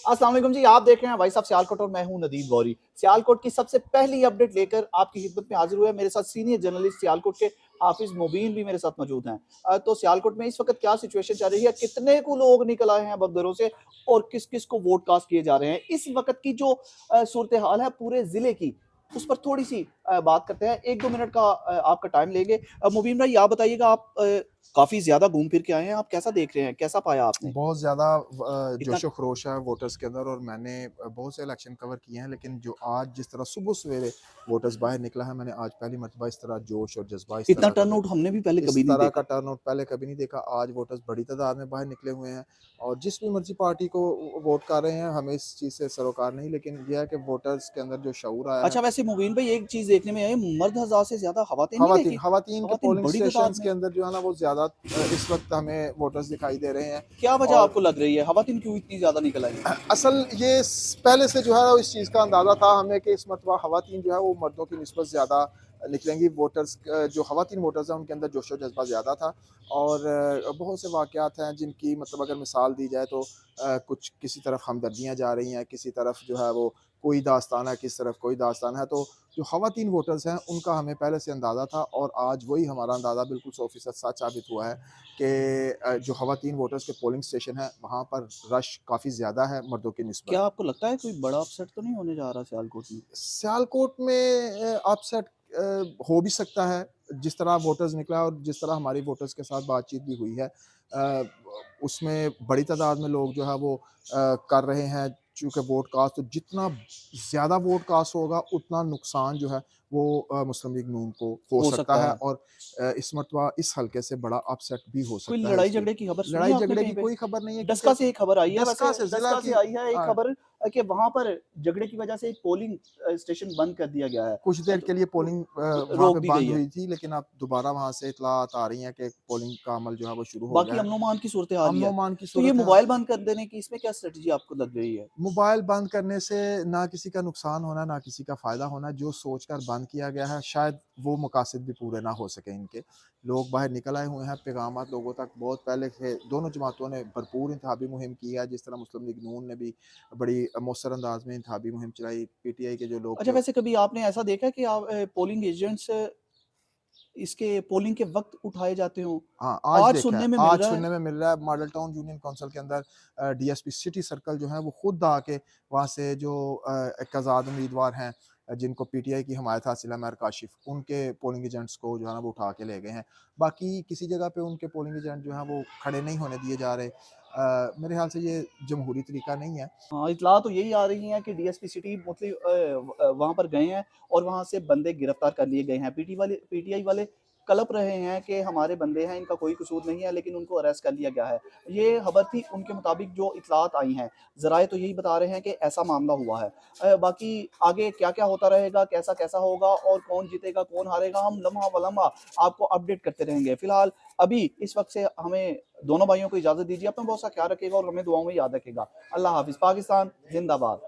अस्सलाम वालेकुम जी, आप देख रहे हैं भाई साहब सियालकोट और मैं हूं नदीम गौरी। सियालकोट की सबसे पहली अपडेट लेकर आपकी खिदमत में हाजिर हुए। मेरे साथ सीनियर जर्नलिस्ट सियालकोट के हाफिज मुबीन भी मेरे साथ मौजूद हैं। तो सियालकोट में इस वक्त क्या सिचुएशन चल रही है, कितने को लोग निकल आए हैं अब घरों से और किस किस को वोट कास्ट किए जा रहे हैं, इस वक्त की जो सूरत हाल है पूरे जिले की, उस पर थोड़ी सी बात करते हैं। 1-2 मिनट का आपका टाइम लेंगे। मुबीन भाई आप बताइएगा, आप काफी ज्यादा घूम फिर के आए हैं, आप कैसा देख रहे हैं, कैसा पाया आपने बहुत ज़्यादा इतना? जोशो खरोश है वोटर्स के अंदर। और मैंने बहुत से इलेक्शन कवर किए हैं, लेकिन जो आज जिस तरह सुबह सवेरे वोटर्स बाहर निकला है, मैंने आज पहली मरतबा इस तरह जोश और जज्बा इतना टर्न आउट हमने भी पहले इस कभी नहीं तरह का देखा। टर्नआउट पहले कभी नहीं देखा। आज वोटर्स बड़ी तादाद में बाहर निकले हुए हैं और जिस भी मर्जी पार्टी को वोट कर रहे हैं, हमें इस चीज़ से सरोकार नहीं, लेकिन यह है कि वोटर्स के अंदर जो शऊर आया है। अच्छा, वैसे मुबीन भाई एक चीज़ देखने में आई, मर्द हज़ार से ज़्यादा ख़वातीन नहीं खवातीन देखी? खवातीन के ख़वातीन पोलिंग बड़ी तादाद स्टेशंस में। के अंदर जो है ना, वो ज़्यादा इस वक्त हमें वोटर्स दिखाई दे रहे हैं। क्या वजह और आपको लग रही है? ख़वातीन क्यों इतनी ज़्यादा निकल आई हैं? असल ये पहले से जो है इस चीज़ का अंदाज़ा था हमें कि इस मरतबा ख़वातीन जो है वो मर्दों की निस्बत ज़्यादा निकलेंगी। वोटर्स जो ख़वातीन वोटर्स हैं उनके अंदर जोश व जज्बा ज़्यादा था। और बहुत से वाक़यात हैं जिनकी मतलब अगर मिसाल दी जाए तो कुछ किसी तरफ हमदर्दियाँ जा रही हैं, किसी तरफ जो है वो कोई दास्तान है, किसी तरफ कोई दास्तान है। तो जो ख़वातीन वोटर्स हैं उनका हमें पहले से अंदाज़ा था और आज वही हमारा अंदाज़ा बिल्कुल 100% सच साबित हुआ है कि जो ख़वातीन वोटर्स के पोलिंग स्टेशन हैं वहाँ पर रश काफ़ी ज़्यादा है मर्दों की निस्बत। क्या आपको लगता है कोई बड़ा अपसेट तो नहीं होने जा रहा सियालकोट में? सियालकोट में अपसेट हो भी सकता है। जिस तरह वोटर्स निकला और जिस तरह हमारी वोटर्स के साथ बातचीत भी हुई है, उसमें बड़ी तादाद में लोग जो है वो कर रहे हैं। चूँकि वोट कास्ट तो जितना ज़्यादा वोट कास्ट होगा उतना नुकसान जो है वो मुस्लिम लीग नून को हो हो सकता सकता है। है। और इस मरतबा इस हल्के से बड़ा अपसेट भी हो कोई सकता है लड़ाई इसलिए। झगड़े की खबर सुनी लड़ाई आपने झगड़े कहीं की पे? कोई खबर नहीं है, क्योंकि डस्का से एक खबर आई है, वैसे डस्का से ज़िला डस्का से की आई है एक खबर कि वहाँ पर झगड़े की वजह से एक पोलिंग स्टेशन बंद कर दिया गया है। कुछ देर तो के लिए पोलिंग वहाँ रोक पे दी गई बंद है। हुई थी, लेकिन अब दोबारा वहाँ से इत्तलात आ रही हैं कि पोलिंग का अमल जो है वो शुरू हो बाकी गया है। अमन-ओ-अमान की सूरत-ए-हाल ही है। अमन-ओ-अमान की तो ये सूरत है। मोबाइल बंद कर देने की इसमें क्या स्ट्रैटेजी आपको लग रही है? मोबाइल बंद करने से ना किसी का नुकसान होना, ना किसी का फ़ायदा होना। जो सोचकर बंद किया गया है, शायद वो मकासद भी पूरे ना हो सकें इनके। लोग बाहर निकल आए हुए हैं, पैगामात लोगों तक बहुत पहले से दोनों जमातों ने भरपूर इंतखाबी मुहिम की है। जिस तरह मुस्लिम लीग नून ने भी बड़ी मौसर अंदाज़ में इंतखाबी मुहिम चलाई, पीटीआई के जो लोग अच्छा, थे। वैसे कभी आपने ऐसा देखा कि आप पोलिंग एजेंट्स इसके पोलिंग के वक़्त उठाए जाते हों? हाँ, आज आज देखा है, सुनने में मिल आज रहा है। सुनने में मिल रहा है मॉडल टाउन यूनियन काउंसिल के अंदर डीएसपी सिटी सर्कल जो है वो खुद आके वहाँ से जो एक आज़ाद उम्मीदवार हैं, जिनको पीटीआई की हमायत हासिल है, महर काशिफ, उनके पोलिंग एजेंट्स को जो है ना वो उठा के ले गए हैं। बाकी किसी जगह पे उनके पोलिंग एजेंट जो हैं वो खड़े नहीं होने दिए जा रहे। मेरे ख़्याल से ये जमहूरी तरीका नहीं है। हाँ, इत्तला तो यही आ रही हैं कि डीएसपी सिटी मतलब वहाँ पर गए हैं और वहाँ से बंदे गिरफ्तार कर लिए गए हैं। पीटीआई वाले कलप रहे हैं कि हमारे बंदे हैं, इनका कोई कसूर नहीं है, लेकिन उनको अरेस्ट कर लिया गया है। ये खबर थी उनके मुताबिक जो इत्तलात आई हैं। ज़राए तो यही बता रहे हैं कि ऐसा मामला हुआ है। बाकी आगे क्या-क्या होता रहेगा, कैसा-कैसा होगा और कौन जीतेगा, कौन हारेगा, हम लम्हा-ब-लम्हा आपको अपडेट करते रहेंगे। फिलहाल अभी इस वक़्त से हमें दोनों भाइयों को इजाज़त दीजिए। अपना बहुत सा ख्याल रखिएगा और हमें दुआओं में याद रखिएगा। अल्लाह हाफ़िज़। पाकिस्तान ज़िंदाबाद।